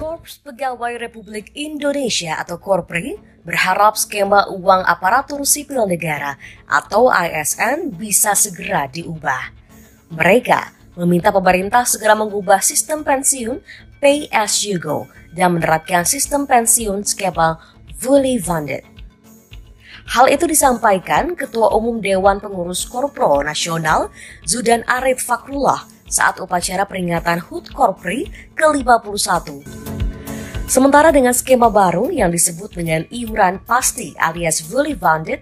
Korps Pegawai Republik Indonesia atau Korpri berharap skema uang aparatur sipil negara atau ASN bisa segera diubah. Mereka meminta pemerintah segera mengubah sistem pensiun Pay As You Go dan menerapkan sistem pensiun skema fully funded. Hal itu disampaikan Ketua Umum Dewan Pengurus Korpro Nasional Zudan Arif Fakrullah saat upacara peringatan HUT Korpri ke-51. Sementara dengan skema baru yang disebut dengan iuran pasti alias fully funded,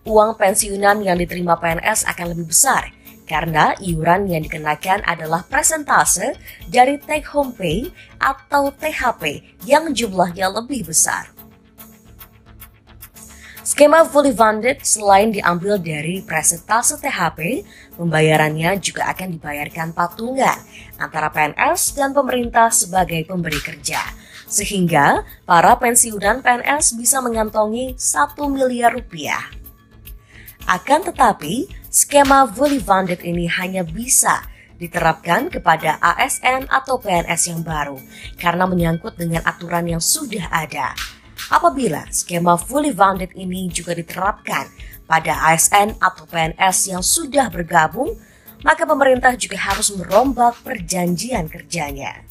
uang pensiunan yang diterima PNS akan lebih besar karena iuran yang dikenakan adalah persentase dari take home pay atau THP yang jumlahnya lebih besar. Skema fully funded selain diambil dari persentase THP, pembayarannya juga akan dibayarkan patungan antara PNS dan pemerintah sebagai pemberi kerja. Sehingga para pensiunan PNS bisa mengantongi 1 miliar rupiah. Akan tetapi, skema fully funded ini hanya bisa diterapkan kepada ASN atau PNS yang baru karena menyangkut dengan aturan yang sudah ada. Apabila skema fully funded ini juga diterapkan pada ASN atau PNS yang sudah bergabung, maka pemerintah juga harus merombak perjanjian kerjanya.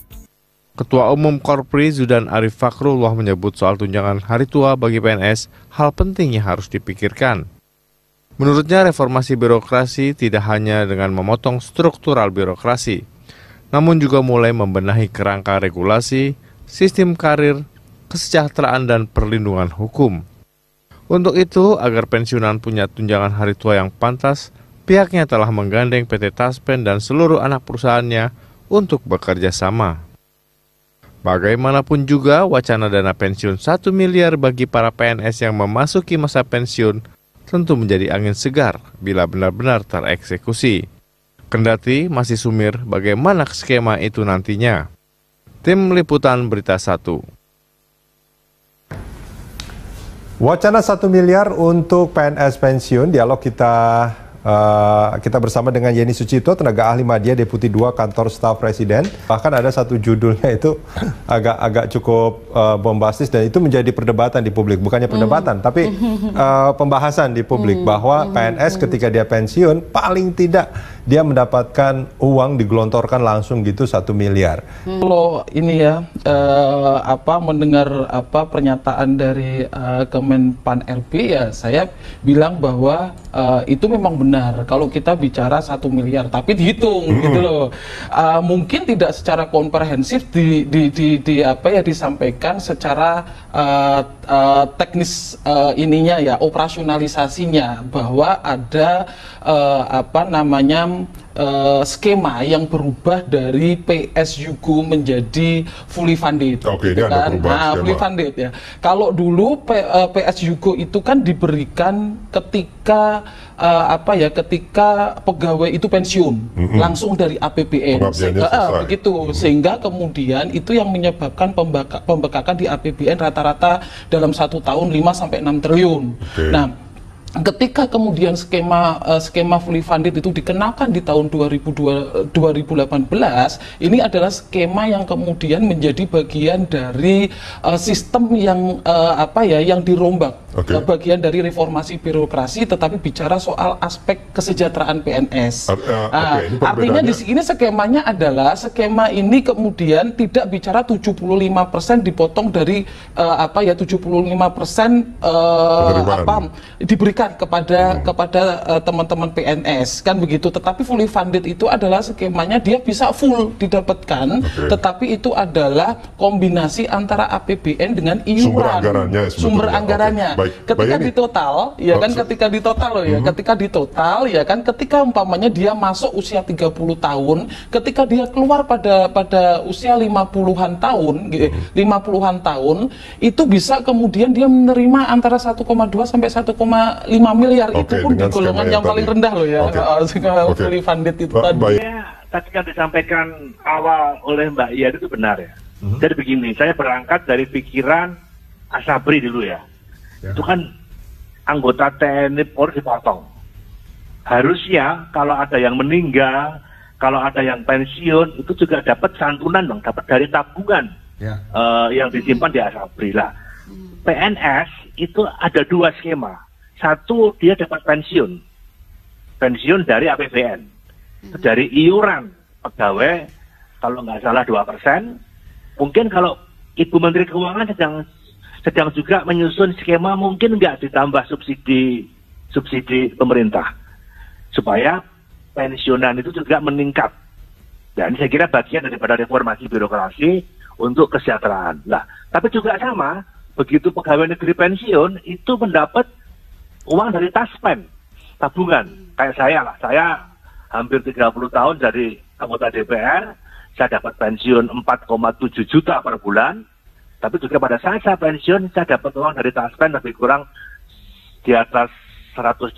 Ketua Umum Korpri Zudan Arif Fakrullah menyebut soal tunjangan hari tua bagi PNS hal penting yang harus dipikirkan. Menurutnya reformasi birokrasi tidak hanya dengan memotong struktural birokrasi, namun juga mulai membenahi kerangka regulasi, sistem karir, kesejahteraan dan perlindungan hukum. Untuk itu, agar pensiunan punya tunjangan hari tua yang pantas, pihaknya telah menggandeng PT Taspen dan seluruh anak perusahaannya untuk bekerja sama. Bagaimanapun juga, wacana dana pensiun 1 miliar bagi para PNS yang memasuki masa pensiun tentu menjadi angin segar bila benar-benar tereksekusi. Kendati masih sumir bagaimana skema itu nantinya. Tim Liputan Berita 1. Wacana 1 miliar untuk PNS pensiun, dialog kita bersama dengan Yeni Sucipto, tenaga ahli media Deputi 2 Kantor Staf Presiden. Bahkan ada satu judulnya itu agak cukup bombastis dan itu menjadi perdebatan di publik. Bukannya perdebatan, tapi pembahasan di publik bahwa PNS ketika dia pensiun paling tidak dia mendapatkan uang digelontorkan langsung gitu 1 miliar. Kalau ini ya mendengar pernyataan dari Kemenpan RB ya saya bilang bahwa itu memang benar kalau kita bicara 1 miliar tapi dihitung gitu loh. Mungkin tidak secara komprehensif disampaikan secara teknis ininya ya, operasionalisasinya bahwa ada skema yang berubah dari PSYugo menjadi fully funded. Oke, gitu ini ada perubahan skema. Fully funded ya. Kalau dulu PSYugo itu kan diberikan ketika ketika pegawai itu pensiun langsung dari APBN. Begitu. Sehingga kemudian itu yang menyebabkan pembekakan di APBN rata-rata dalam 1 tahun 5-6 triliun. Okay. Nah, ketika kemudian skema fully funded itu dikenalkan di tahun 2018, ini adalah skema yang kemudian menjadi bagian dari sistem yang yang dirombak. Okay. Bagian dari reformasi birokrasi, tetapi bicara soal aspek kesejahteraan PNS. Artinya di sini skemanya adalah skema ini kemudian tidak bicara 75% dipotong dari 75% diberikan kepada teman-teman PNS kan begitu. Tetapi fully funded itu adalah skemanya dia bisa full didapatkan, tetapi itu adalah kombinasi antara APBN dengan iuran. Sumber anggarannya. Ketika ditotal, ya kan ketika ditotal ya kan ketika umpamanya dia masuk usia 30 tahun, ketika dia keluar pada usia 50-an tahun, itu bisa kemudian dia menerima antara 1,2 sampai 1,5 miliar. Itu pun di golongan yang paling rendah loh ya. Fully funded itu tadi. Tadi yang disampaikan awal oleh Mbak Iya itu benar ya. Jadi begini, saya berangkat dari pikiran Asabri dulu ya. Itu kan anggota TNI Polri dipotong. Harusnya kalau ada yang meninggal, kalau ada yang pensiun, itu juga dapat santunan dong, dapat dari tabungan. yang disimpan di Asabri lah. PNS itu ada dua skema. Satu, dia dapat pensiun dari APBN, dari iuran pegawai kalau nggak salah 2%. Mungkin kalau Ibu Menteri Keuangan sedang juga menyusun skema, mungkin nggak ditambah subsidi pemerintah supaya pensiunan itu juga meningkat. Dan saya kira bagian daripada reformasi birokrasi untuk kesejahteraan. Nah, tapi juga sama, begitu pegawai negeri pensiun itu mendapat uang dari taspen, tabungan. Kayak saya lah, saya hampir 30 tahun dari anggota DPR, saya dapat pensiun 4,7 juta per bulan, tapi juga pada saat saya pensiun, saya dapat uang dari taspen lebih kurang di atas 100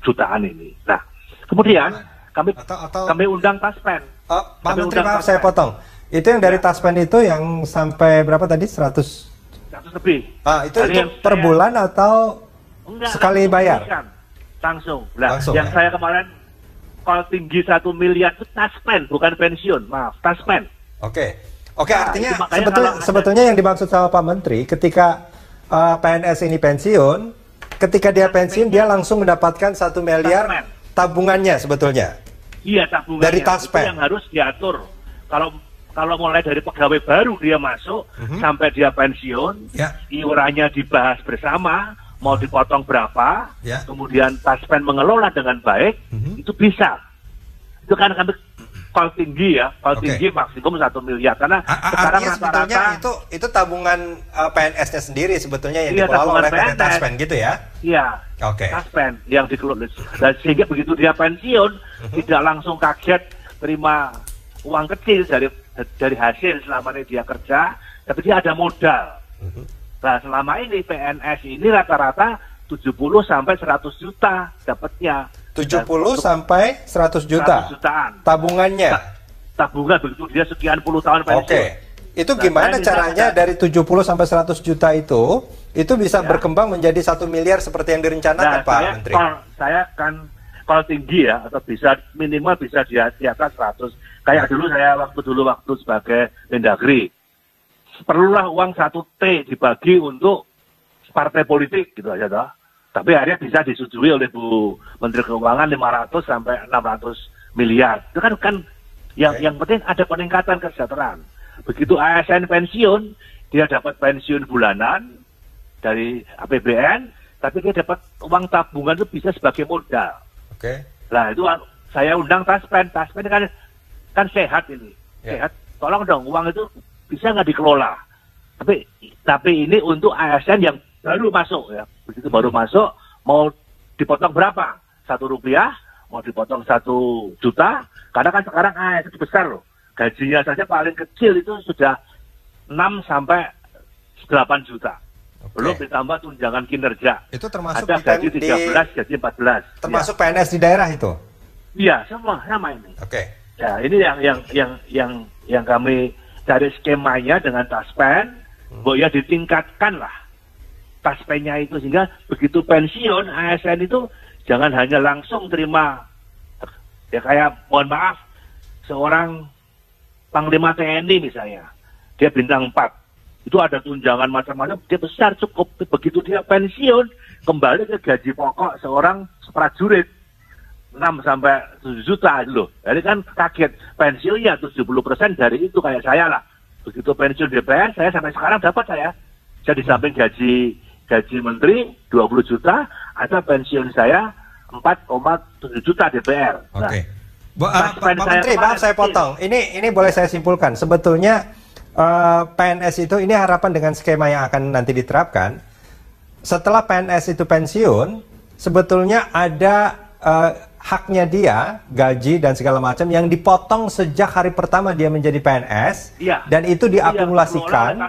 jutaan ini. Nah, kemudian kami undang taspen. Pak Menteri, maaf saya potong. Itu yang dari taspen itu yang sampai berapa tadi? 100 lebih. Itu per bulan atau sekali bayar? Langsung. Yang saya kemarin call tinggi 1 miliar itu taspen, bukan pensiun. Maaf, taspen. Oke, artinya sebetulnya yang dimaksud sama Pak Menteri, ketika PNS ini pensiun, ketika dia pensiun dia langsung mendapatkan 1 miliar tabungannya sebetulnya. Iya, tabungannya. Dari taspen. Itu yang harus diatur. Kalau mulai dari pegawai baru dia masuk sampai dia pensiun, iurannya dibahas bersama, mau dipotong berapa, kemudian taspen mengelola dengan baik, itu bisa. Itu kan kami call tinggi ya, tinggi maksimum 1 miliar. Karena sekarang sebetulnya itu tabungan PNS-nya sendiri sebetulnya yang dikelola oleh PT Taspen gitu ya? Iya, Taspen yang dikelola. Dan sehingga begitu dia pensiun, tidak langsung kaget terima uang kecil dari hasil selama ini dia kerja, tapi dia ada modal. Nah, selama ini PNS ini rata-rata 70 sampai 100 juta dapatnya. 70 sampai 100 juta. 100 jutaan. Tabungannya. Tabungan begitu dia sekian puluh tahun pensiun. Itu gimana caranya dari 70 sampai 100 juta itu bisa berkembang menjadi 1 miliar seperti yang direncanakan Pak Menteri? Saya kan call tinggi ya, atau minimal bisa di atas 100. Kayak dulu waktu sebagai Mendagri, perlulah uang 1T dibagi untuk partai politik gitu aja toh. Tapi akhirnya bisa disetujui oleh Bu Menteri Keuangan 500 sampai 600 miliar. Itu kan yang penting ada peningkatan kesejahteraan. Begitu ASN pensiun, dia dapat pensiun bulanan dari APBN, tapi dia dapat uang tabungan itu bisa sebagai modal. Nah, itu saya undang Taspen kan sehat ini. Sehat. Tolong dong, uang itu bisa nggak dikelola. Tapi ini untuk ASN yang baru masuk ya. Begitu baru masuk, mau dipotong berapa? 1 rupiah, mau dipotong 1 juta, karena kan sekarang ASN itu besar loh. Gajinya saja paling kecil itu sudah 6 sampai 8 juta. Belum ditambah tunjangan kinerja. Itu termasuk ada gaji 13, gaji 14. Termasuk PNS di daerah itu? Iya, semua sama ini. Ya, ini yang kami cari skemanya dengan Taspen, ya ditingkatkan lah Taspennya itu, sehingga begitu pensiun ASN itu jangan hanya langsung terima, ya kayak mohon maaf seorang Panglima TNI misalnya, dia bintang 4, itu ada tunjangan macam-macam, dia besar cukup, begitu dia pensiun kembali ke gaji pokok seorang prajurit 6 sampai 7 juta loh. Jadi kan kaget, pensiunnya 70% dari itu. Kayak saya lah, begitu pensiun DPR saya sampai sekarang dapat saya di samping gaji menteri 20 juta, ada pensiun saya 4,7 juta DPR. Pak Menteri, maaf saya potong. Ini boleh saya simpulkan. Sebetulnya PNS itu, ini harapan dengan skema yang akan nanti diterapkan. Setelah PNS itu pensiun, sebetulnya ada haknya dia, gaji dan segala macam yang dipotong sejak hari pertama dia menjadi PNS, dan itu diakumulasikan.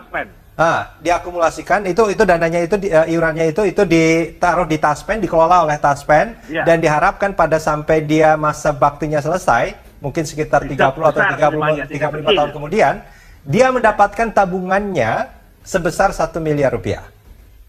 Diakumulasikan itu dananya itu iurannya itu ditaruh di Taspen, dikelola oleh Taspen, dan diharapkan pada sampai dia masa baktinya selesai, mungkin sekitar 30 atau 35 tahun kemudian, dia mendapatkan tabungannya sebesar 1 miliar rupiah.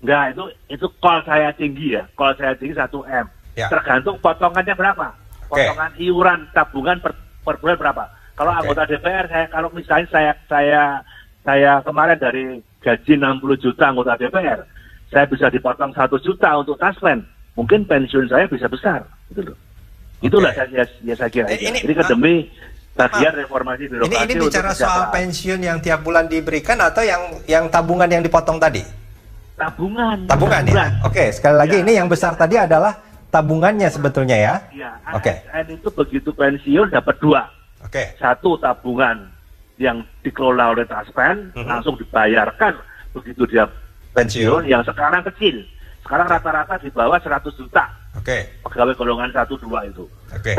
Enggak, itu call saya tinggi ya, call saya tinggi 1 M. Tergantung potongannya berapa, potongan iuran tabungan per bulan berapa. Kalau anggota DPR, kalau misalnya saya saya kemarin dari gaji 60 juta anggota DPR, saya bisa dipotong 1 juta untuk taspen, mungkin pensiun saya bisa besar, gitu loh. Itulah saya kira. Ini kan demi bagian reformasi birokrasi. Ini bicara soal pensiun yang tiap bulan diberikan atau yang tabungan yang dipotong tadi? Tabungan ya. Oke, sekali lagi ini yang besar tadi adalah tabungannya sebetulnya ya. Iya. Oke. ASN itu begitu pensiun dapat 2. Oke. 1 tabungan yang dikelola oleh Taspen langsung dibayarkan begitu dia pensiun, yang sekarang kecil. Sekarang rata-rata di bawah 100 juta. Oke. Pegawai golongan 1-2 itu. Oke.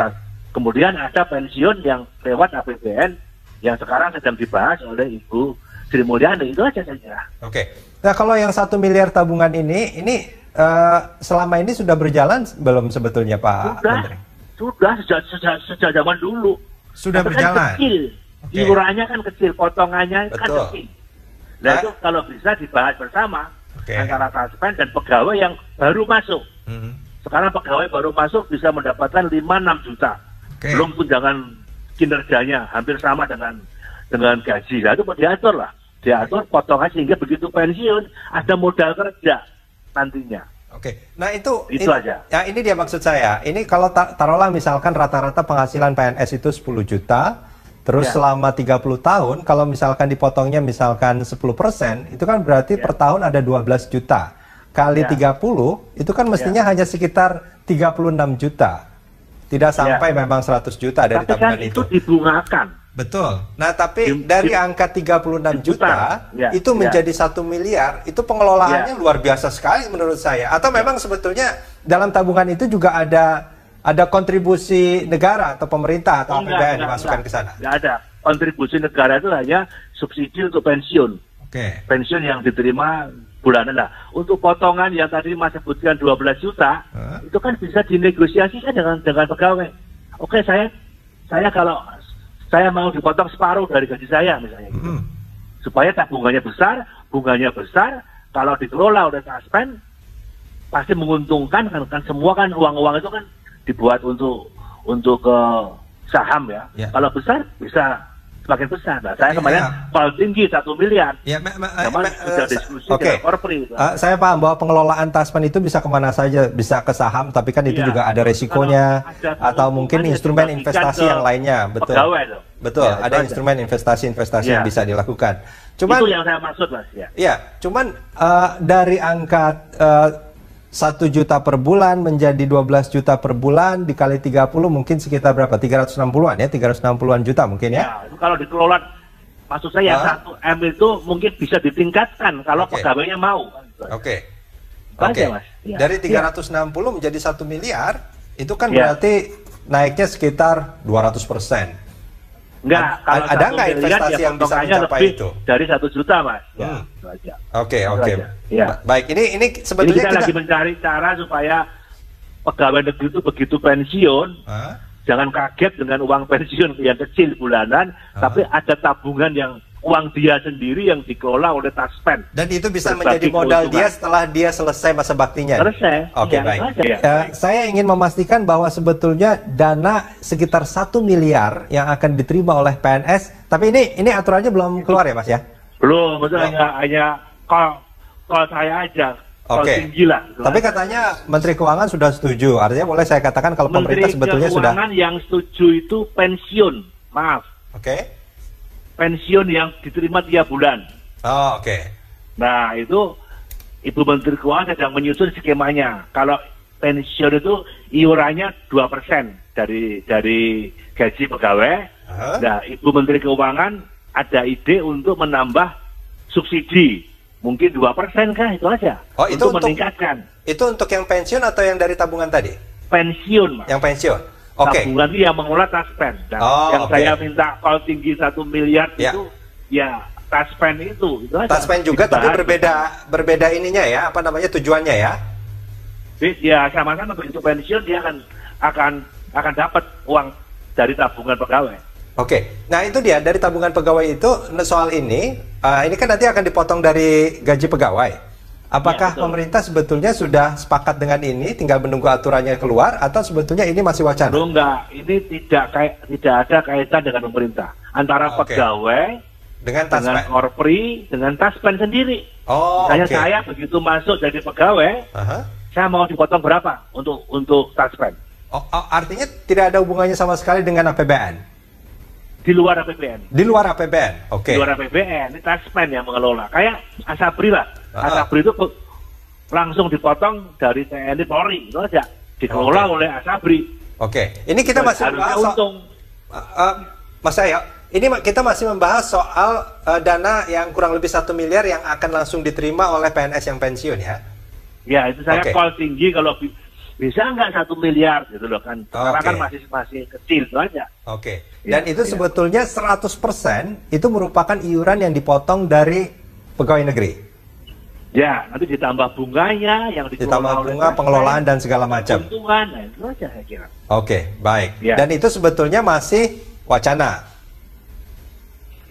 Kemudian ada pensiun yang lewat APBN yang sekarang sedang dibahas oleh Ibu Sri Mulyani. Itu aja saja. Oke. Nah, kalau yang 1 miliar tabungan ini selama ini sudah berjalan belum sebetulnya Pak Menteri? Sudah sejak zaman dulu. Sudah tapi berjalan. Kan kecil. Iurannya kan kecil, potongannya kan kecil. Nah, itu kalau bisa dibahas bersama antara Taspen dan pegawai yang baru masuk. Sekarang pegawai baru masuk bisa mendapatkan 5-6 juta. Belum tunjangan kinerjanya hampir sama dengan gaji. Nah, itu diatur lah. Diatur potongan sehingga begitu pensiun ada modal kerja nantinya. Oke. Nah, itu aja. Ya, ini dia maksud saya. Ini kalau taruhlah misalkan rata-rata penghasilan PNS itu 10 juta. Terus selama 30 tahun, kalau misalkan dipotongnya misalkan 10%, itu kan berarti per tahun ada 12 juta. Kali 30, itu kan mestinya hanya sekitar 36 juta. Tidak sampai memang 100 juta dari tabungan itu. Tapi kan itu dibungakan. Betul. Nah, tapi dari angka 36 juta, itu menjadi 1 miliar, itu pengelolaannya luar biasa sekali menurut saya. Atau memang sebetulnya dalam tabungan itu juga ada kontribusi negara atau pemerintah atau APBN dimasukkan ke sana? Tidak ada. Kontribusi negara itu hanya subsidi untuk pensiun. Pensiun yang diterima bulanan lah. Untuk potongan yang tadi Mas sebutkan 12 juta, itu kan bisa dinegosiasikan dengan pegawai. Oke, saya kalau saya mau dipotong separuh dari gaji saya misalnya gitu. Supaya tabungannya besar, bunganya besar, kalau dikelola oleh Taspen pasti menguntungkan kan semua kan uang-uang itu kan dibuat untuk ke saham ya. Kalau besar bisa semakin besar. Nah, saya kemarin kalau tinggi 1 miliar. Sudah diskusi dengan Korpri. Saya paham bahwa pengelolaan Taspen itu bisa kemana saja, bisa ke saham, tapi kan itu juga ada resikonya atau mungkin instrumen investasi yang lainnya. Betul. Ada instrumen investasi yang bisa dilakukan. Cuman itu yang saya maksud, Mas. Cuman dari angka 1 juta per bulan menjadi 12 juta per bulan dikali 30 mungkin sekitar berapa? 360-an ya? 360-an juta mungkin ya? Ya, itu kalau dikelola, maksud saya 1 M itu mungkin bisa ditingkatkan kalau pegawainya mau. Oke. Mas. Dari 360 menjadi 1 miliar, itu kan berarti naiknya sekitar 200%. Enggak, kalau ada nggak investasi yang bisa mencapai itu? Dari 1 juta, Mas. Oke. Baik, ini sebetulnya kita lagi mencari cara supaya pegawai negeri itu begitu pensiun, jangan kaget dengan uang pensiun yang kecil bulanan, tapi ada tabungan yang uang dia sendiri yang dikelola oleh Taspen. Dan itu bisa menjadi modal dia setelah dia selesai masa baktinya. Selesai. Oke, baik. Saya ingin memastikan bahwa sebetulnya dana sekitar 1 miliar yang akan diterima oleh PNS, tapi ini aturannya belum keluar ya, Mas ya? Belum, betul, hanya kalau saya aja. Tinggi lah. Tapi katanya Menteri Keuangan sudah setuju. Artinya boleh saya katakan kalau pemerintah sebetulnya sudah. Menteri Keuangan yang setuju itu pensiun. Maaf. Pensiun yang diterima 3 bulan. Nah, itu Ibu Menteri Keuangan sedang menyusun skemanya. Kalau pensiun itu iurannya 2% dari gaji pegawai. Nah, Ibu Menteri Keuangan ada ide untuk menambah subsidi. Mungkin 2% kah, itu aja. Untuk meningkatkan. Itu untuk yang pensiun atau yang dari tabungan tadi? Pensiun, Mas. Yang pensiun. Tabungan itu yang mengelola Taspen. Yang saya minta kalau tinggi 1 miliar itu ya Taspen itu aja. Taspen juga tapi berbeda ininya ya, apa namanya tujuannya ya? Ya sama-sama begitu pensiun dia akan dapat uang dari tabungan pegawai. Nah itu dia dari tabungan pegawai itu soal ini kan nanti akan dipotong dari gaji pegawai. Apakah pemerintah sebetulnya sudah sepakat dengan ini, tinggal menunggu aturannya keluar, atau sebetulnya ini masih wacana? Enggak, ini tidak ada kaitan dengan pemerintah. Antara pegawai Dengan taspen. Korpri, dengan taspen sendiri. Oh, Misalnya oke. saya begitu masuk jadi pegawai, saya mau dipotong berapa untuk taspen? Oh, artinya tidak ada hubungannya sama sekali dengan APBN? Di luar APBN. Di luar APBN, oke. Di luar APBN, ini taspen yang mengelola. Kayak Asabri lah. Asabri itu langsung dipotong dari TNI Polri, itu aja. Dikelola oleh Asabri. Oke, ini kita masih membahas untung. Mas Cahyo, ini kita masih membahas soal dana yang kurang lebih 1 miliar yang akan langsung diterima oleh PNS yang pensiun ya? Ya, itu saya call tinggi kalau bisa nggak 1 miliar gitu loh kan. Karena kan masih kecil itu aja. Oke, dan itu sebetulnya 100% itu merupakan iuran yang dipotong dari pegawai negeri? Ya, nanti ditambah bunganya yang ditambah bunga, pengelolaan dan segala macam. Keuntungan, nah itu aja saya kira. Oke, baik. Ya. Dan itu sebetulnya masih wacana.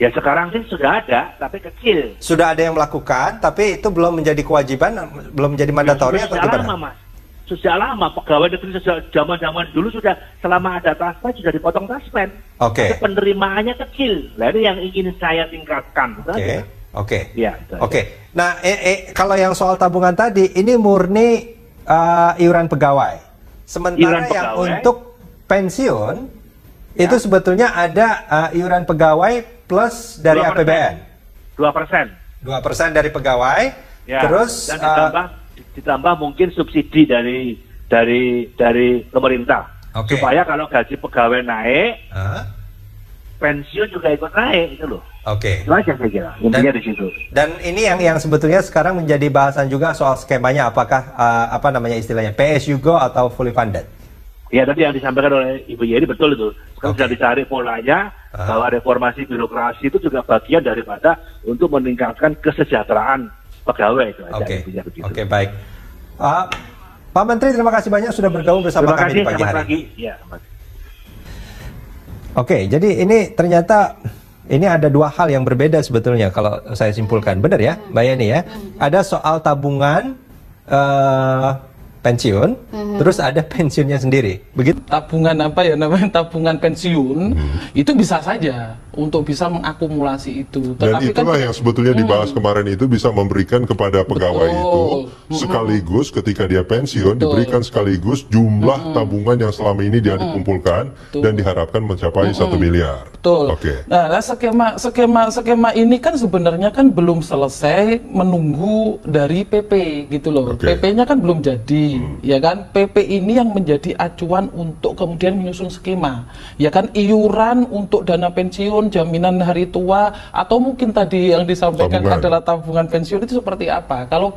Ya sekarang sih sudah ada, tapi kecil. Sudah ada yang melakukan, tapi itu belum menjadi kewajiban, belum menjadi mandatori atau gimana? Lama, Mas. Sejak lama pegawai negeri sejak zaman-zaman dulu sudah selama ada taspen sudah dipotong taspen. Oke. Tapi penerimaannya kecil. Nah, ini yang ingin saya tingkatkan. Oke. Oke. Ya, Oke. Nah, kalau yang soal tabungan tadi, ini murni iuran pegawai. Sementara Iuran yang pegawai. untuk pensiun itu sebetulnya ada iuran pegawai plus dari 2%. APBN. 2%. 2% dari pegawai. Ya. Terus Dan ditambah mungkin subsidi dari pemerintah. Oke. Supaya kalau gaji pegawai naik, pensiun juga ikut naik itu loh. Oke. Itu aja saya kira. Intinya di situ. Dan ini yang sebetulnya sekarang menjadi bahasan juga soal skemanya, apakah apa namanya istilahnya PSU Go atau fully funded. Ya, tadi yang disampaikan oleh Ibu Yeri betul itu. Sekarang sudah dicari polanya bahwa reformasi birokrasi itu juga bagian daripada untuk meningkatkan kesejahteraan pegawai itu aja. Oke, baik. Pak Menteri, terima kasih banyak sudah bergabung bersama kami di pagi hari. Ya, Oke, jadi ini ternyata ini ada dua hal yang berbeda sebetulnya kalau saya simpulkan. Benar ya, Mbak Yani ya? Ada soal tabungan pensiun, terus ada pensiunnya sendiri. Begitu? Tabungan apa ya namanya, tabungan pensiun itu bisa saja untuk bisa mengakumulasi itu. Dan itulah yang sebetulnya dibahas kemarin itu, bisa memberikan kepada pegawai itu sekaligus ketika dia pensiun diberikan sekaligus jumlah tabungan yang selama ini dia dikumpulkan dan diharapkan mencapai 1 miliar. Betul. Oke. Nah, skema ini kan sebenarnya kan belum selesai menunggu dari PP gitu loh. Oke. PP-nya kan belum jadi, ya kan? PP ini yang menjadi acuan untuk kemudian menyusun skema, ya kan? Iuran untuk dana pensiun, jaminan hari tua, atau mungkin tadi yang disampaikan adalah tabungan pensiun itu seperti apa? Kalau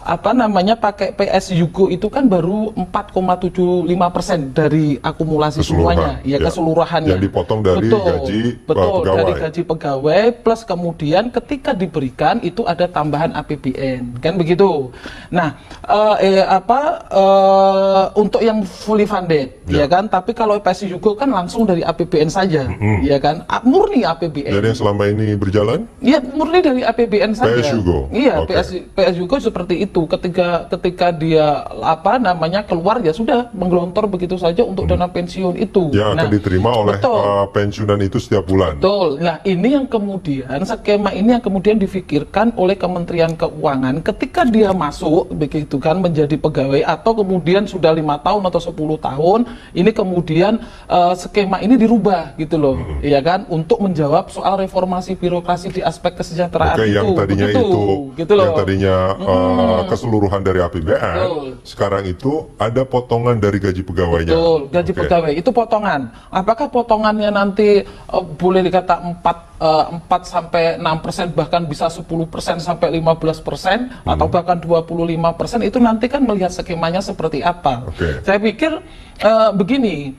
apa namanya pakai PSUGO itu kan baru 4,75% dari akumulasi semuanya, ya keseluruhannya. Yang dipotong dari gaji pegawai. Dari gaji pegawai plus kemudian ketika diberikan itu ada tambahan APBN, kan begitu. Nah, untuk yang fully funded, ya kan? Tapi kalau PSUGO kan langsung dari APBN saja, ya kan? Murni APBN. Jadi yang selama ini berjalan? Iya, murni dari APBN saja. PSUGO. Iya, PSUGO seperti itu. Ketika dia apa namanya keluar ya sudah menggelontor begitu saja untuk dana pensiun itu. Yang akan diterima oleh pensiunan itu setiap bulan. Betul. Nah, ini yang kemudian skema ini yang kemudian difikirkan oleh Kementerian Keuangan ketika dia masuk begitu kan menjadi pegawai atau kemudian sudah 5 tahun atau 10 tahun, ini kemudian skema ini dirubah gitu loh, ya kan, untuk menjawab soal reformasi birokrasi di aspek kesejahteraan itu. Yang tadinya gitu loh. Yang tadinya keseluruhan dari APBN, sekarang itu ada potongan dari gaji pegawainya. Betul, gaji pegawai itu potongan. Apakah potongannya nanti boleh dikata 4-6% bahkan bisa 10% sampai 15% atau bahkan 25%, itu nanti kan melihat skemanya seperti apa. Saya pikir begini,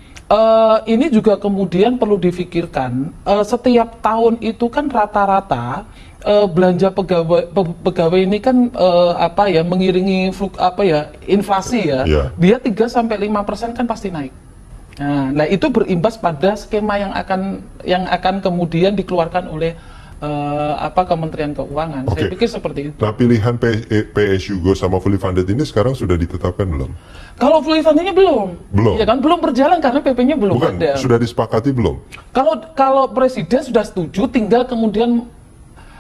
ini juga kemudian perlu difikirkan, setiap tahun itu kan rata-rata belanja pegawai ini kan mengiringi inflasi ya. Dia 3-5% kan pasti naik. Nah, itu berimbas pada skema yang akan kemudian dikeluarkan oleh Kementerian Keuangan. Saya pikir seperti itu. Nah, pilihan PSU sama fully funded ini sekarang sudah ditetapkan belum? Kalau fully fundednya belum. Ya kan, belum berjalan karena PP-nya belum ada. Sudah disepakati belum? Kalau presiden sudah setuju, tinggal kemudian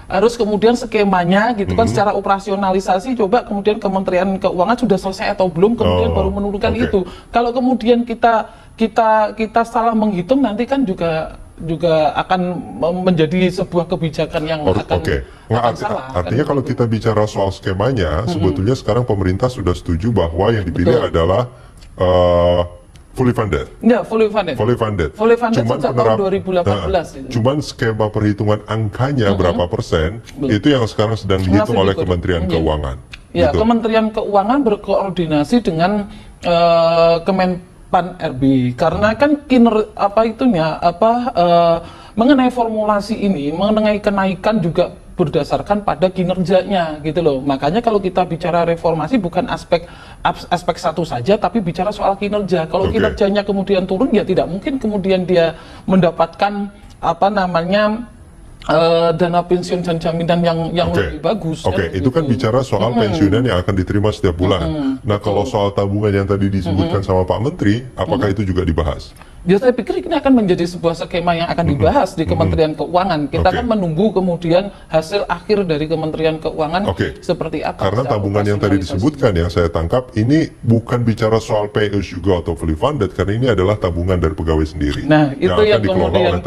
harus skemanya gitu kan, secara operasionalisasi coba kemudian Kementerian Keuangan sudah selesai atau belum, kemudian baru menurunkan itu. Kalau kemudian kita salah menghitung, nanti kan juga akan menjadi sebuah kebijakan yang akan salah. Artinya kalau kita bicara soal skemanya, sebetulnya sekarang pemerintah sudah setuju bahwa yang dipilih adalah fully funded. Ya, fully funded. Cuman sejak tahun 2018. Cuman skema perhitungan angkanya berapa persen, itu yang sekarang sedang dihitung oleh Kementerian Keuangan. Ya, gitu. Kementerian Keuangan berkoordinasi dengan Kemenpan RB, karena kan mengenai formulasi ini, mengenai kenaikan juga berdasarkan pada kinerjanya gitu loh. Makanya kalau kita bicara reformasi bukan aspek satu saja, tapi bicara soal kinerja. Kalau kinerjanya kemudian turun, ya tidak mungkin kemudian dia mendapatkan dana pensiun dan jaminan yang lebih bagus. Itu kan bicara soal pensiunan yang akan diterima setiap bulan. Nah, kalau soal tabungan yang tadi disebutkan sama Pak Menteri, apakah itu juga dibahas? Ya, saya pikir ini akan menjadi sebuah skema yang akan dibahas di Kementerian Keuangan. Kita akan menunggu kemudian hasil akhir dari Kementerian Keuangan seperti apa. Karena tabungan yang tadi disebutkan, yang saya tangkap, ini bukan bicara soal PSU atau fully funded, karena ini adalah tabungan dari pegawai sendiri. Nah, itu yang kemudian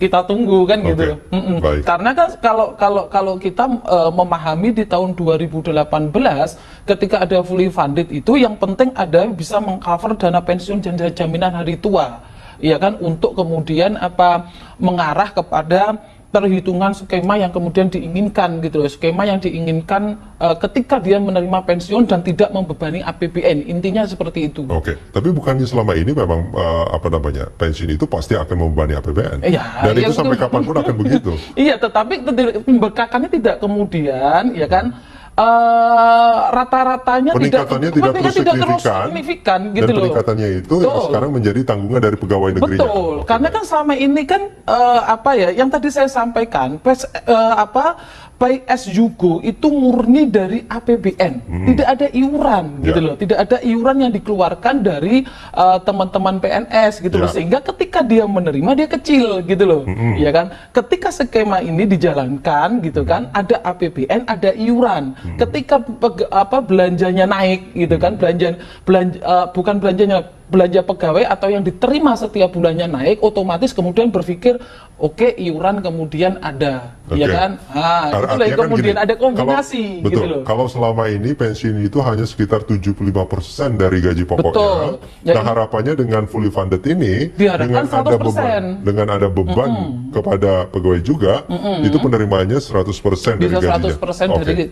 kita tunggu kan gitu. Baik. Karena kan kalau kita memahami di tahun 2018, ketika ada fully funded itu yang penting ada bisa mengcover dana pensiun dan jaminan hari tua. Ya kan, untuk kemudian mengarah kepada perhitungan skema yang kemudian diinginkan gitu loh. Skema yang diinginkan ketika dia menerima pensiun dan tidak membebani APBN. Intinya seperti itu. Tapi bukannya selama ini memang pensiun itu pasti akan membebani APBN. Dan itu sampai kapanpun akan begitu. Iya, tetapi pembengkakannya tidak kemudian, ya kan, rata-ratanya peningkatannya tidak terus signifikan gitu loh. Dan peningkatannya itu sekarang menjadi tanggungan dari pegawai negerinya. Betul, karena kan selama ini kan yang tadi saya sampaikan, PSU itu murni dari APBN, tidak ada iuran gitu loh, tidak ada iuran yang dikeluarkan dari teman-teman PNS gitu loh, sehingga ketika dia menerima dia kecil gitu loh, ya kan. Ketika skema ini dijalankan gitu kan, ada APBN, ada iuran. Ketika belanjanya naik gitu kan, belanja pegawai atau yang diterima setiap bulannya naik, otomatis kemudian berpikir iuran kemudian ada, ya kan. Itulah yang kemudian ada kombinasi gitu loh. Kalau selama ini pensiun itu hanya sekitar 75% dari gaji pokoknya. Nah, harapannya dengan fully funded ini, dengan ada beban kepada pegawai juga, itu penerimaannya 100% dari gajinya. Bisa 100% dari